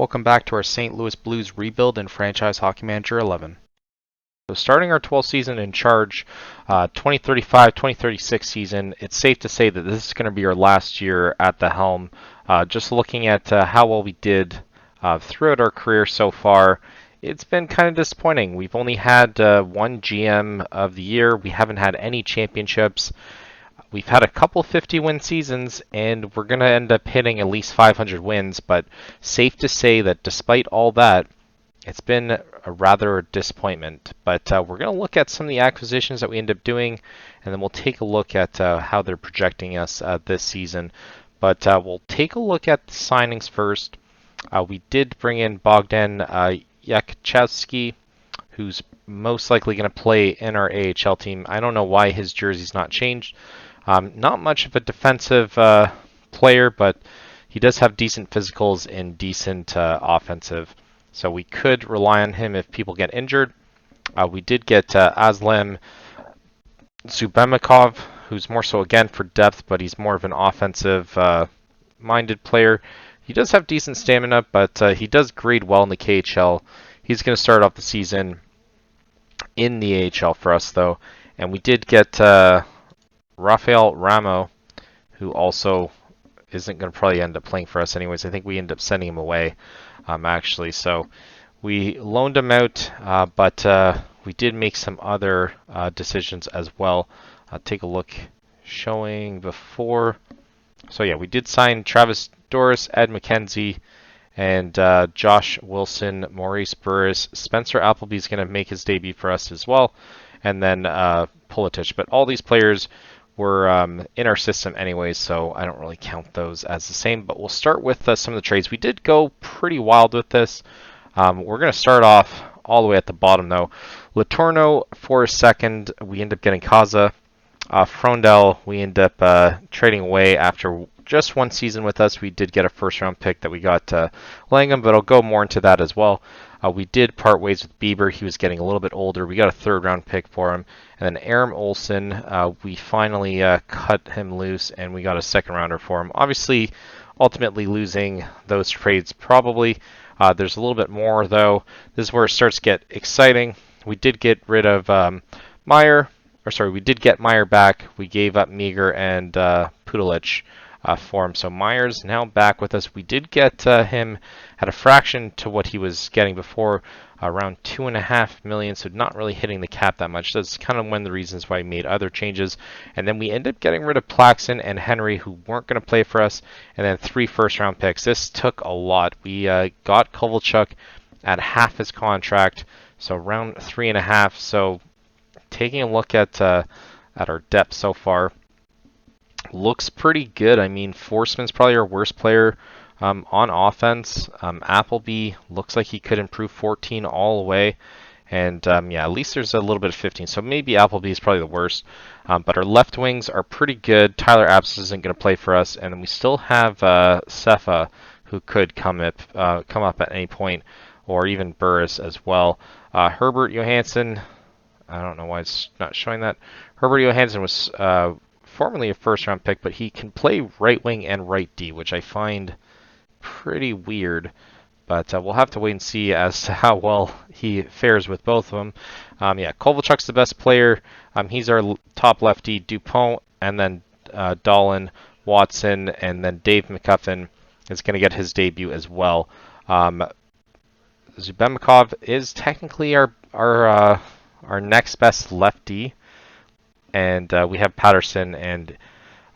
Welcome back to our St. Louis Blues rebuild in Franchise Hockey Manager 11. So starting our 12th season in charge, 2035-2036 season, it's safe to say that this is going to be our last year at the helm. Just looking at how well we did throughout our career so far, it's been kind of disappointing. We've only had one GM of the year. We haven't had any championships. We've had a couple 50-win seasons, and we're going to end up hitting at least 500 wins, but safe to say that despite all that, it's been a rather disappointment. But we're going to look at some of the acquisitions that we end up doing, and then we'll take a look at how they're projecting us this season. But we'll take a look at the signings first. We did bring in Bogdan Yakchevsky, who's most likely going to play in our AHL team. I don't know why his jersey's not changed. Not much of a defensive player, but he does have decent physicals and decent offensive. So we could rely on him if people get injured. We did get Aslam Zubemikov, who's more so again for depth, but he's more of an offensive-minded player. He does have decent stamina, but he does grade well in the KHL. He's going to start off the season in the AHL for us, though. And we did get Rafael Ramo, who also isn't going to probably end up playing for us anyways. I think we end up sending him away, actually. So we loaned him out, but we did make some other decisions as well. Take a look showing before. So yeah, we did sign Travis Doris, Ed McKenzie, and Josh Wilson, Maurice Burris. Spencer Appleby's going to make his debut for us as well, and then Pulitich. But all these players were in our system anyways, so I don't really count those as the same. But we'll start with some of the trades. We did go pretty wild with this. We're going to start off all the way at the bottom, though. Latorno for a second. We end up getting Kaza. Frondell, we end up trading away after just one season with us. We did get a first-round pick that we got Langham, but I'll go more into that as well. We did part ways with Bieber. He was getting a little bit older. We got a third-round pick for him. And then Aram Olsen, we finally cut him loose, and we got a second-rounder for him. Obviously, ultimately losing those trades probably. There's a little bit more, though. This is where it starts to get exciting. We did get rid of Meyer. We did get Meyer back. We gave up Meager and Pudelich for him. So Meyer's now back with us. We did get him at a fraction to what he was getting before, around $2.5 million, so not really hitting the cap that much. That's kind of one of the reasons why we made other changes. And then we ended up getting rid of Plaxton and Henry, who weren't going to play for us, and then 3 first-round picks. This took a lot. We got Kovalchuk at half his contract, so around 3.5. So taking a look at our depth so far, looks pretty good. I mean, Forsman's probably our worst player on offense. Appleby looks like he could improve 14 all the way. And yeah, at least there's a little bit of 15. So maybe Appleby is probably the worst. But our left wings are pretty good. Tyler Abs isn't going to play for us. And then we still have Sefa, who could come up at any point, or even Burris as well. Herbert Johansson, I don't know why it's not showing that. Herbert Johansson was formerly a first-round pick, but he can play right wing and right D, which I find pretty weird. But we'll have to wait and see as to how well he fares with both of them. Yeah, Kovalchuk's the best player. He's our top lefty. Dupont, and then Dolan, Watson, and then Dave McCuffin is going to get his debut as well. Zubemikov is technically our next best lefty, and we have Patterson and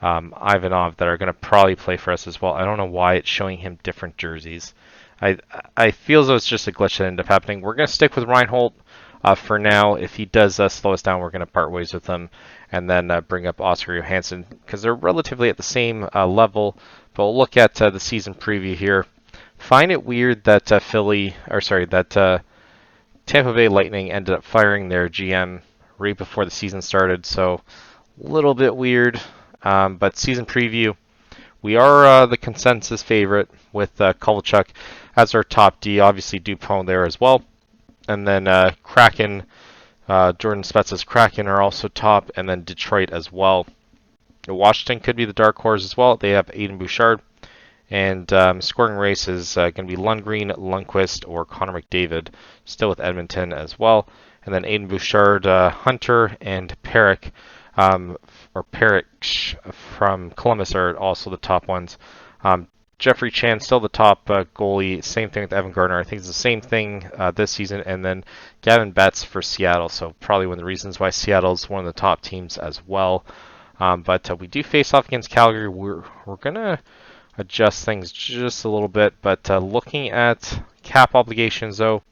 Ivanov that are going to probably play for us as well. I don't know why it's showing him different jerseys. I feel as though it's just a glitch that ended up happening. We're going to stick with Reinhold for now. If he does slow us down, we're going to part ways with him and then bring up Oscar Johansson because they're relatively at the same level. But we'll look at the season preview here. Find it weird that Tampa Bay Lightning ended up firing their GM right before the season started, so a little bit weird. But season preview, we are the consensus favorite with Kovalchuk as our top D. Obviously Dupont there as well, and then Kraken, Jordan Spezza's Kraken are also top, and then Detroit as well. Washington could be the dark horse as well. They have Aiden Bouchard, And scoring race is going to be Lundgren, Lundqvist, or Connor McDavid, still with Edmonton as well. And then Aiden Bouchard, Hunter, and Perrick, or Perrick from Columbus are also the top ones. Jeffrey Chan still the top goalie. Same thing with Evan Gardner. I think it's the same thing this season. And then Gavin Betts for Seattle. So probably one of the reasons why Seattle's one of the top teams as well. But we do face off against Calgary. We're gonna adjust things just a little bit. But looking at cap obligations, though,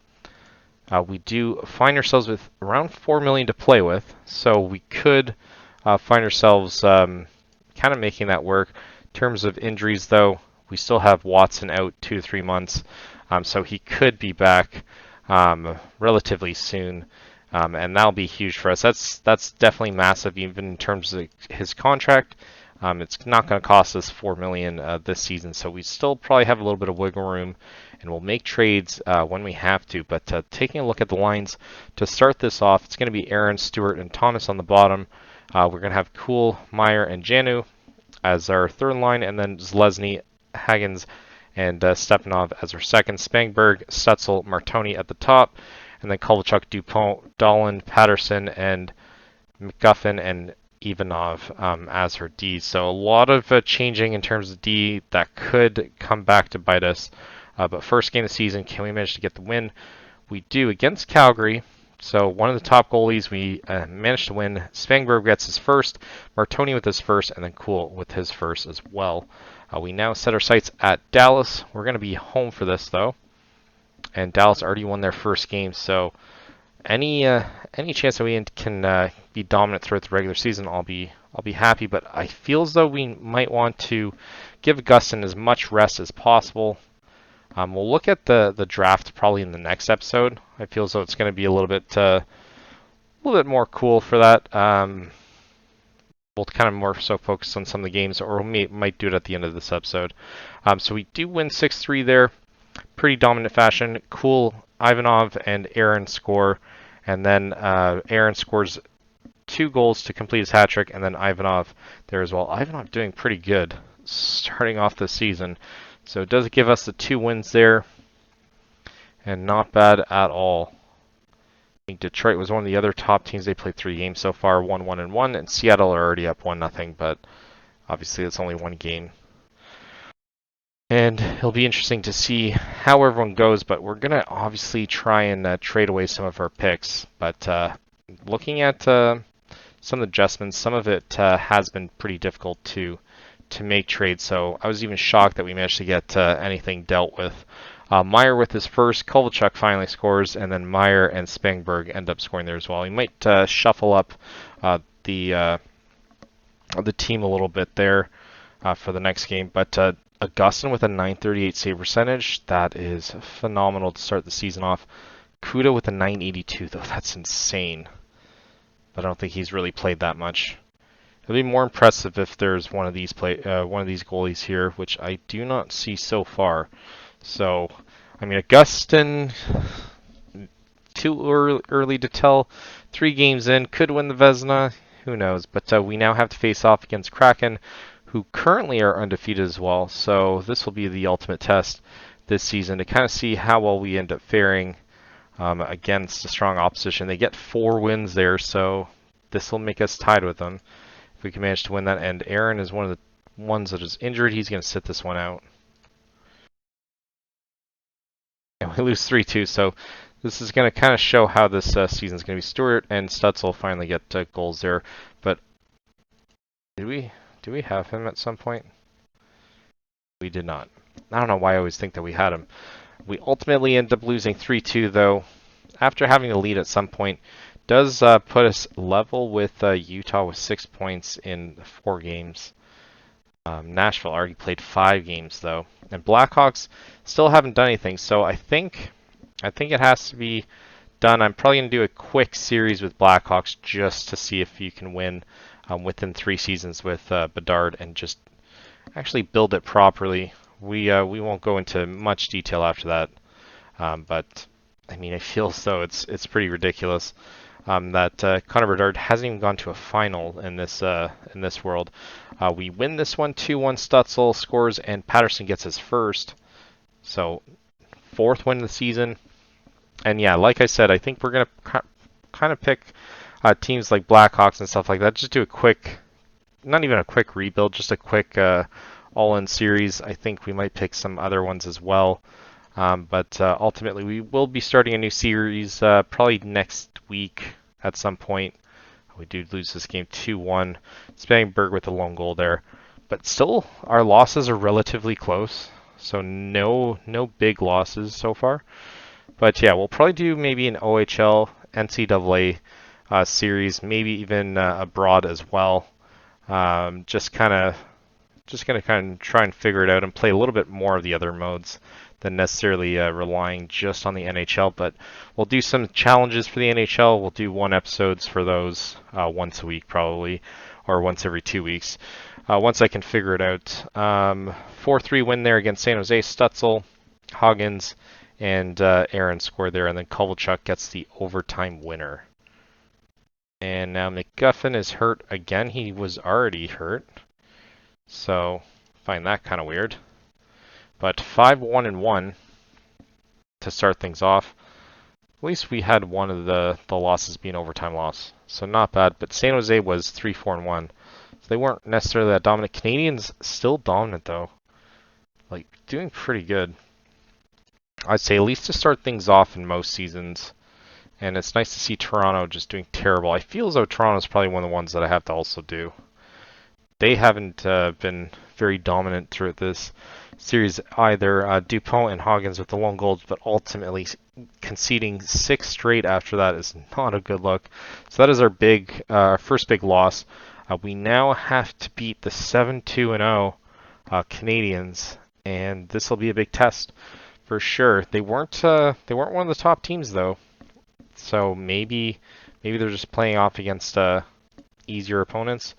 we do find ourselves with around $4 million to play with. So we could find ourselves kind of making that work. In terms of injuries, though, we still have Watson out 2 to 3 months, so he could be back relatively soon, and that'll be huge for us. That's definitely massive, even in terms of his contract. It's not going to cost us $4 million this season, so we still probably have a little bit of wiggle room, and we'll make trades when we have to. But taking a look at the lines to start this off, it's going to be Aaron, Stewart, and Thomas on the bottom. We're going to have Kuhl, Meyer, and Janu as our third line, and then Zlesny, Hagens, and Stepanov as our second. Spangberg, Stutzel, Martoni at the top, and then Kovalchuk, Dupont, Dolan, Patterson, and McGuffin and Ivanov as her D. So a lot of changing in terms of D that could come back to bite us. But first game of the season, can we manage to get the win? We do against Calgary. So one of the top goalies we managed to win. Spangberg gets his first, Martoni with his first, and then Kuhl with his first as well. We now set our sights at Dallas. We're going to be home for this, though. And Dallas already won their first game, so any chance that we can be dominant throughout the regular season, I'll be happy. But I feel as though we might want to give Augustin as much rest as possible. We'll look at the draft probably in the next episode. I feel as though it's going to be a little bit more cool for that. We'll kind of more so focus on some of the games, or we might do it at the end of this episode. So we do win 6-3 there. Pretty dominant fashion. Kuhl, Ivanov, and Aaron score. And then Aaron scores 2 goals to complete his hat trick, and then Ivanov there as well. Ivanov doing pretty good starting off the season. So it does give us the 2 wins there, and not bad at all. I think Detroit was one of the other top teams. They played 3 games so far, 1-1-1, and Seattle are already up 1-0, but obviously it's only 1 game. And it'll be interesting to see how everyone goes, but we're going to obviously try and trade away some of our picks. But looking at some of the adjustments, some of it has been pretty difficult to make trades, so I was even shocked that we managed to get anything dealt with. Meyer with his first, Kovalchuk finally scores, and then Meyer and Spangberg end up scoring there as well. He might shuffle up the team a little bit there for the next game, but Augustin with a .938 save percentage, that is phenomenal to start the season off. Kuda with a .982, though, that's insane. But I don't think he's really played that much. It'll be more impressive if there's one of these goalies here, which I do not see so far. So, I mean, Augustin, too early to tell. 3 games in, could win the Vezina, who knows? But we now have to face off against Kraken, who currently are undefeated as well. So this will be the ultimate test this season to kind of see how well we end up faring against a strong opposition. They get 4 wins there, so this will make us tied with them if we can manage to win that. And Aaron is one of the ones that is injured. He's going to sit this one out. And we lose 3-2, so this is going to kind of show how this season is going to be. Stewart and Stutzel finally get goals there, but do we have him at some point? We did not. I don't know why I always think that we had him. We ultimately end up losing 3-2, though. After having a lead at some point, does put us level with Utah with 6 points in 4 games. Nashville already played 5 games, though. And Blackhawks still haven't done anything, so I think it has to be done. I'm probably going to do a quick series with Blackhawks just to see if you can win within 3 seasons with Bedard and just actually build it properly. We won't go into much detail after that, but I mean, I feel as though it's pretty ridiculous. that Connor Bedard hasn't even gone to a final in this world. We win this one 2-1. Stutzel scores and Patterson gets his first. So 4th win of the season. And yeah, like I said, I think we're gonna kind of pick teams like Blackhawks and stuff like that. Just do a quick, not even a quick rebuild, just a quick all-in series. I think we might pick some other ones as well. But ultimately, we will be starting a new series probably next week at some point. We do lose this game 2-1. Spangberg with the lone goal there. But still, our losses are relatively close. So no big losses so far. But yeah, we'll probably do maybe an OHL, NCAA series, maybe even abroad as well. Just gonna kind of try and figure it out and play a little bit more of the other modes than necessarily relying just on the NHL. But we'll do some challenges for the NHL. We'll do 1 episodes for those once a week probably, or once every 2 weeks. Once I can figure it out. 4-3 win there against San Jose. Stutzel, Huggins, and Aaron scored there, and then Kovalchuk gets the overtime winner. And now McGuffin is hurt again. He was already hurt. So, find that kind of weird. But 5-1-1 to start things off. At least we had one of the losses being overtime loss. So not bad. But San Jose was 3-4-1. So they weren't necessarily that dominant. Canadians still dominant though. Like, doing pretty good. I'd say at least to start things off in most seasons. And it's nice to see Toronto just doing terrible. I feel as though Toronto's probably one of the ones that I have to also do. They haven't been very dominant throughout this series either. Dupont and Huggins with the lone goals, but ultimately conceding 6 straight after that is not a good look. So that is our first big loss. We now have to beat the 7-2-0 Canadians, and this will be a big test for sure. They weren't one of the top teams though, so maybe they're just playing off against easier opponents.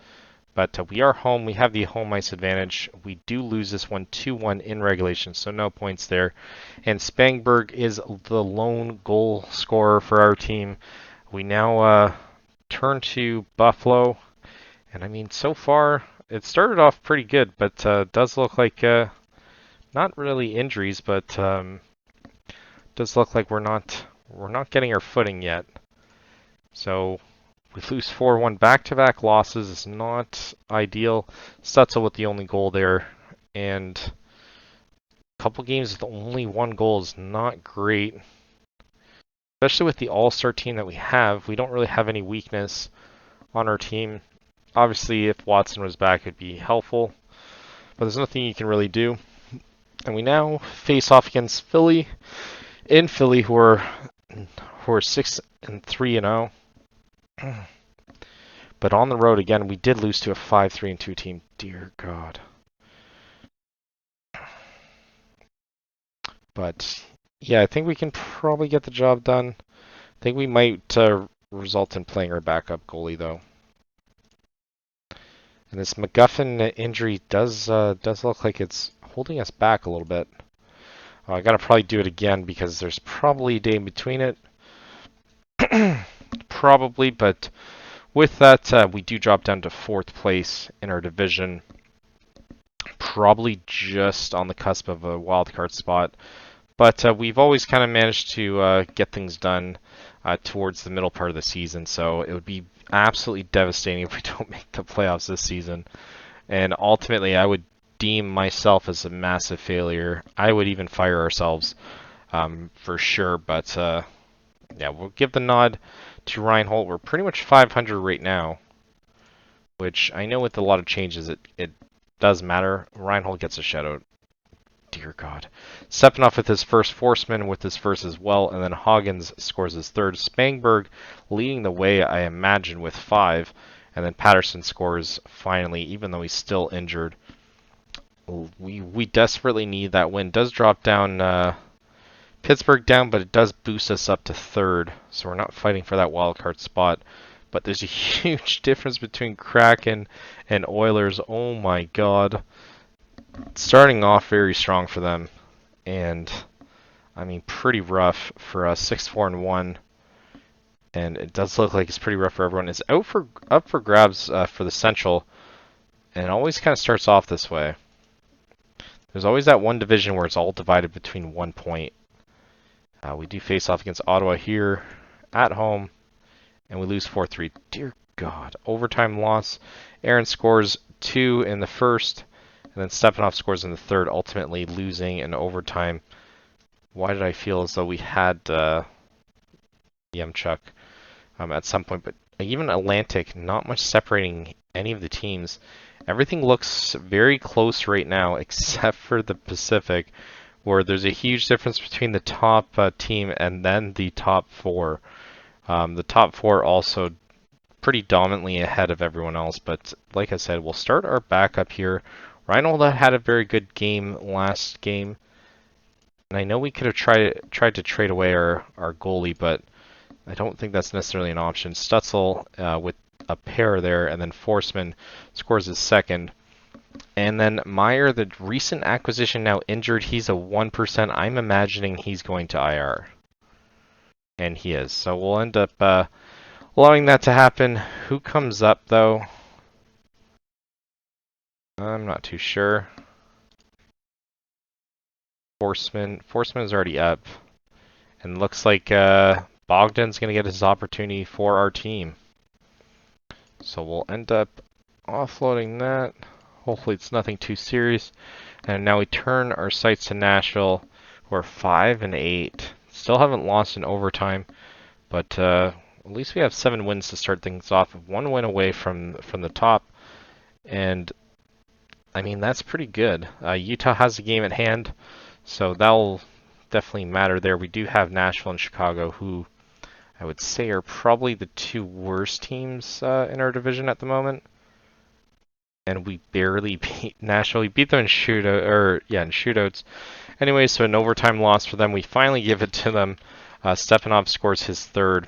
But we are home. We have the home ice advantage. We do lose this one 2-1 in regulation, so no points there. And Spangberg is the lone goal scorer for our team. We now turn to Buffalo. And I mean, so far, it started off pretty good, but does look like, not really injuries, but does look like we're not getting our footing yet. So we lose 4-1. Back-to-back losses is not ideal. Stutzel with the only goal there. And a couple games with only 1 goal is not great. Especially with the all-star team that we have. We don't really have any weakness on our team. Obviously, if Watson was back, it'd be helpful. But there's nothing you can really do. And we now face off against Philly. In Philly, who are 6-3-0. But on the road again, we did lose to a 5-3-2 team. Dear God. But yeah, I think we can probably get the job done. I think we might result in playing our backup goalie though. And this McGuffin injury does look like it's holding us back a little bit. I gotta probably do it again because there's probably a day in between it. Probably, but with that, we do drop down to 4th place in our division. Probably just on the cusp of a wildcard spot. But we've always kind of managed to get things done towards the middle part of the season, so it would be absolutely devastating if we don't make the playoffs this season. And ultimately, I would deem myself as a massive failure. I would even fire ourselves for sure, but yeah, we'll give the nod to Reinhold. We're pretty much 500 right now, which I know with a lot of changes it does matter. Reinhold gets a shutout. Dear God. Stepanov with his first, Forsman with his first as well, and then Huggins scores his third. Spangberg leading the way, I imagine, with 5, and then Patterson scores finally, even though he's still injured. We desperately need that win. Does drop down Pittsburgh down, but it does boost us up to 3rd, so we're not fighting for that wild card spot. But there's a huge difference between Kraken and Oilers. Oh my God. Starting off very strong for them, and I mean pretty rough for us. 6-4-1. And it does look like it's pretty rough for everyone. It's up for grabs for the Central, and it always kind of starts off this way. There's always that one division where it's all divided between 1 point. We do face off against Ottawa here at home, and we lose 4-3. Dear God, overtime loss. Aaron scores 2 in the first, and then Stepanov scores in the third, ultimately losing in overtime. Why did I feel as though we had Yemchuk at some point? But even Atlantic, not much separating any of the teams. Everything looks very close right now, except for the Pacific, where there's a huge difference between the top team and then the top 4. The top 4 also pretty dominantly ahead of everyone else, but like I said, we'll start our backup here. Reinhold had a very good game last game, and I know we could have tried to trade away our goalie, but I don't think that's necessarily an option. Stutzel with a pair there, and then Forsman scores his second. And then Meyer, the recent acquisition, now injured. He's a 1%. I'm imagining he's going to IR. And he is. So we'll end up allowing that to happen. Who comes up, though? I'm not too sure. Forsman's already up. And looks like Bogdan's going to get his opportunity for our team. So we'll end up offloading that. Hopefully it's nothing too serious. And now we turn our sights to Nashville. We're 5-8. Still haven't lost in overtime, but at least we have 7 wins to start things off. 1 win away from the top, and I mean that's pretty good. Utah has a game at hand, so that'll definitely matter there. We do have Nashville and Chicago, who I would say are probably the 2 worst teams in our division at the moment. And we barely beat Nashville. We beat them in shootouts. Anyway, so an overtime loss for them. We finally give it to them. Stepanov scores his third,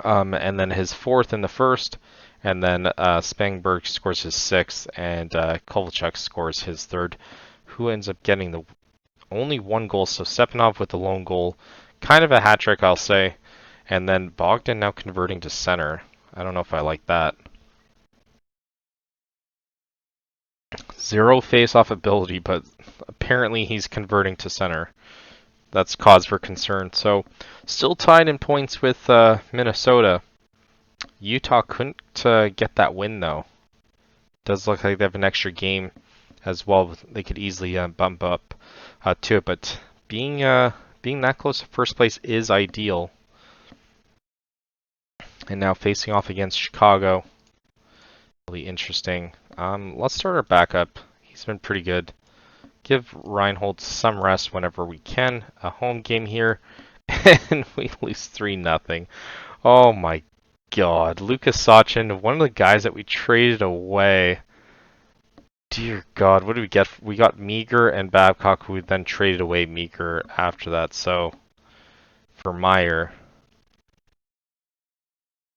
and then his fourth in the first, and then Spangberg scores his sixth, and Kovalchuk scores his third. Who ends up getting the only 1 goal? So Stepanov with the lone goal, kind of a hat trick, I'll say, and then Bogdan now converting to center. I don't know if I like that. 0 face-off ability, but apparently he's converting to center. That's cause for concern. So, still tied in points with Minnesota. Utah couldn't get that win, though. Does look like they have an extra game as well. They could easily bump up to it, but being that close to first place is ideal. And now facing off against Chicago. Really interesting. Let's start our backup. He's been pretty good. Give Reinhold some rest whenever we can. A home game here, and we lose 3-0. Oh my God. Lucas Sachin, one of the guys that we traded away. Dear God, what did we get? We got Meager and Babcock, who we then traded away Meager after that. So, for Meyer.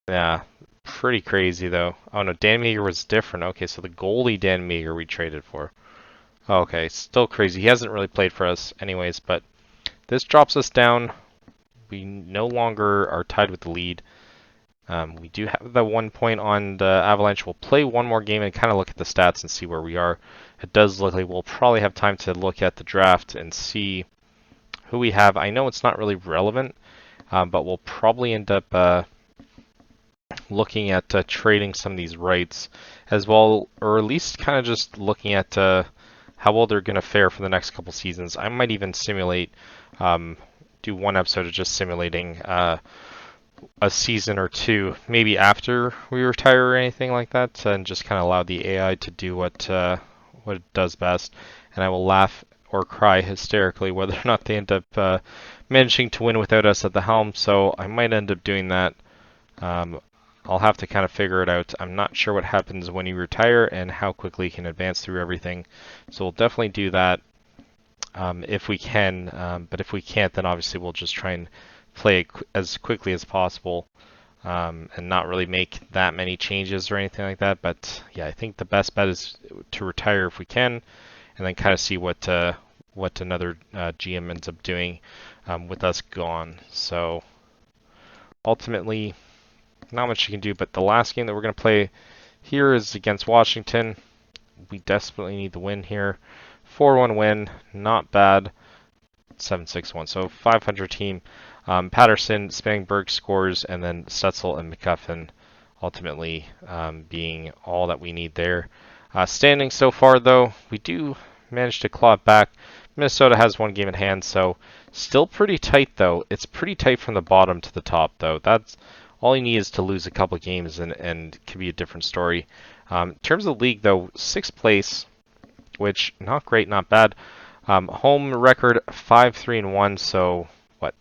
Yeah. Pretty crazy, though. Oh, no, Dan Meager was different. Okay, so the goalie Dan Meager we traded for. Okay, still crazy. He hasn't really played for us anyways, but this drops us down. We no longer are tied with the lead. We do have the 1 point on the Avalanche. We'll play one more game and kind of look at the stats and see where we are. It does look like we'll probably have time to look at the draft and see who we have. I know it's not really relevant, but we'll probably end up looking at trading some of these rights as well, or at least kind of just looking at how well they're going to fare for the next couple seasons. I might even simulate, do one episode of just simulating a season or 2, maybe after we retire or anything like that, and just kind of allow the AI to do what it does best. And I will laugh or cry hysterically whether or not they end up managing to win without us at the helm. So I might end up doing that. I'll have to kind of figure it out. I'm not sure what happens when you retire and how quickly you can advance through everything. So we'll definitely do that if we can. But if we can't, then obviously we'll just try and play as quickly as possible and not really make that many changes or anything like that. But yeah, I think the best bet is to retire if we can, and then kind of see what another GM ends up doing with us gone. So ultimately, not much you can do, but the last game that we're going to play here is against Washington. We desperately need the win here. 4-1 win, not bad. 7-6-1, so 500 team. Patterson, Spangberg scores, and then Stutzel and McCuffin ultimately being all that we need there. Standing so far, though, we do manage to claw it back. Minnesota has one game in hand, so still pretty tight, though. It's pretty tight from the bottom to the top, though. That's all you need is to lose a couple games, and it can be a different story. In terms of the league, though, 6th place, which not great, not bad. Home record 5-3-1, so what?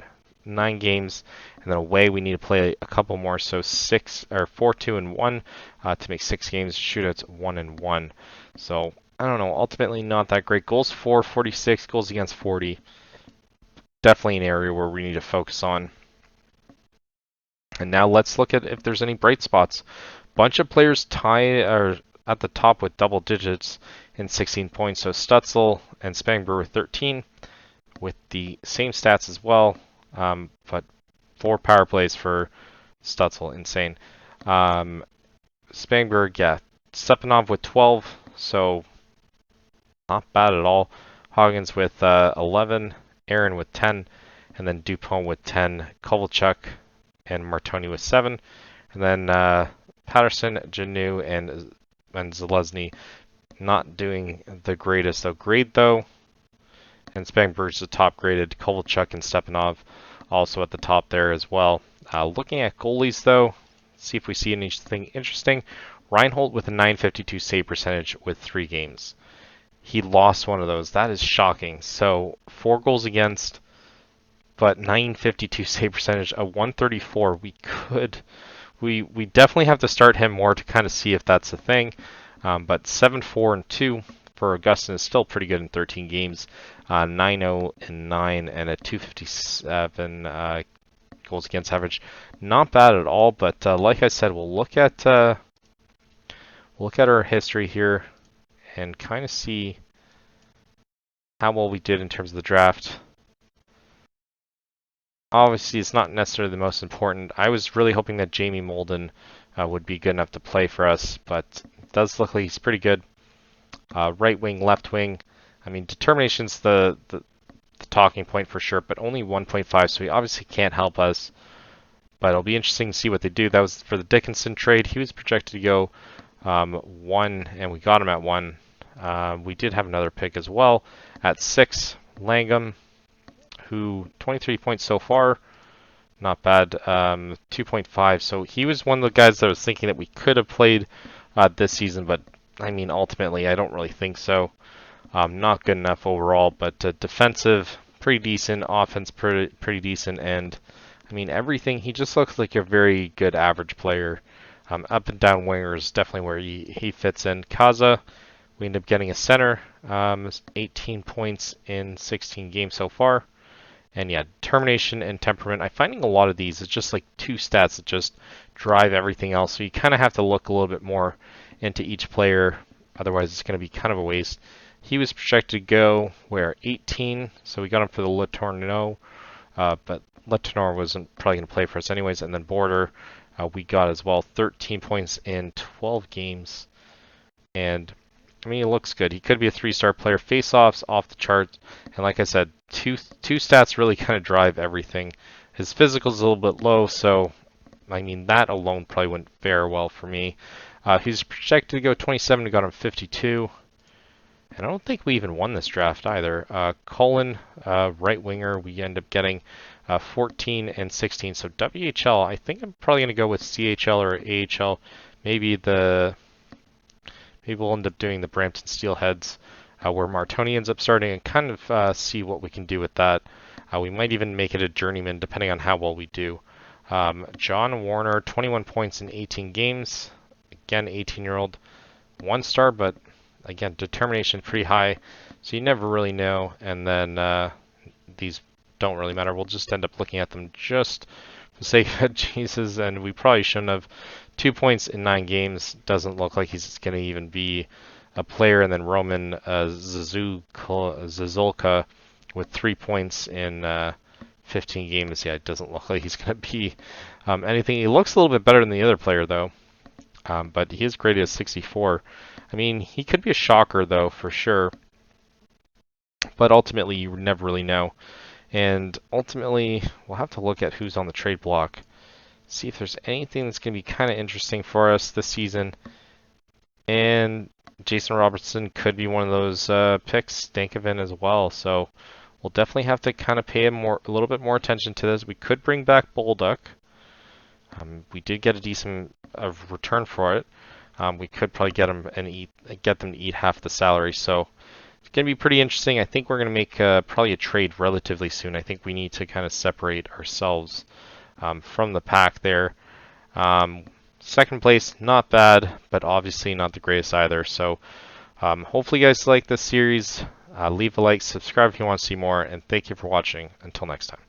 9 games, and then away we need to play a couple more, so 4-2-1 to make 6 games. Shootouts 1-1. So I don't know. Ultimately, not that great. Goals for 46, goals against 40. Definitely an area where we need to focus on. And now let's look at if there's any bright spots. Bunch of players tie or at the top with double digits in 16 points. So Stutzel and Spangberg with 13 with the same stats as well. But 4 power plays for Stutzel, insane. Spangberg, yeah, Stepanov with 12, so not bad at all. Hoggins with 11, Aaron with 10, and then Dupont with 10, Kovalchuk and Martoni with 7, and then Patterson, Janu, and Zelezny not doing the greatest. So grade though, and Spangberg's the top graded. Kovalchuk and Stepanov also at the top there as well. Looking at goalies though, see if we see anything interesting. Reinhold with a 952 save percentage with 3 games. He lost one of those. That is shocking. So 4 goals against, but 952 save percentage, a 134. We definitely have to start him more to kind of see if that's a thing. But 7-4-2 for Augustin is still pretty good in 13 games. 9-0-9 and a 257 goals against average. Not bad at all, but like I said, we'll look at our history here and kind of see how well we did in terms of the draft. Obviously, it's not necessarily the most important. I was really hoping that Jamie Molden would be good enough to play for us, but it does look like he's pretty good. Right wing, left wing. I mean, determination's the talking point for sure, but only 1.5, so he obviously can't help us. But it'll be interesting to see what they do. That was for the Dickinson trade. He was projected to go 1, and we got him at 1. We did have another pick as well at 6. Langham, who 23 points so far, not bad. 2.5. So he was one of the guys that I was thinking that we could have played this season, but I mean ultimately I don't really think so. Not good enough overall, but defensive pretty decent, offense pretty decent, and I mean everything. He just looks like a very good average player. Up and down winger is definitely where he fits in. Kaza, we end up getting a center. 18 points in 16 games so far. And yeah, determination and temperament. I'm finding a lot of these, it's just like 2 stats that just drive everything else. So you kind of have to look a little bit more into each player. Otherwise, it's going to be kind of a waste. He was projected to go, 18. So we got him for the Letourneau. But Letourneau wasn't probably going to play for us anyways. And then Border, we got as well. 13 points in 12 games. And I mean, he looks good. He could be a 3-star player. Face-offs off the charts, and like I said, two stats really kind of drive everything. His physical's a little bit low, so I mean that alone probably wouldn't fare well for me. He's projected to go 27. We got him 52, and I don't think we even won this draft either. Cullen, right winger, we end up getting 14 and 16. So WHL, I think I'm probably going to go with CHL or AHL. Maybe we'll end up doing the Brampton Steelheads, where Martoni ends up starting, and kind of see what we can do with that. We might even make it a journeyman, depending on how well we do. John Warner, 21 points in 18 games. Again, 18-year-old, 1-star, but again, determination pretty high, so you never really know. And then these don't really matter. We'll just end up looking at them just for the sake of Jesus, and we probably shouldn't have. 2 points in 9 games. Doesn't look like he's going to even be a player. And then Roman Zazulka with 3 points in 15 games, yeah, it doesn't look like he's going to be anything. He looks a little bit better than the other player, though. But he is graded as 64. I mean, he could be a shocker, though, for sure. But ultimately, you never really know. And ultimately, we'll have to look at who's on the trade block. See if there's anything that's going to be kind of interesting for us this season. And Jason Robertson could be one of those picks, Stankoven as well. So we'll definitely have to kind of pay a little bit more attention to this. We could bring back Bolduc. We did get a decent return for it. We could probably get them to eat half the salary. So it's going to be pretty interesting. I think we're going to make probably a trade relatively soon. I think we need to kind of separate ourselves from the pack there. Second place, not bad, but obviously not the greatest either. So hopefully you guys like this series. Leave a like, subscribe if you want to see more, and thank you for watching. Until next time.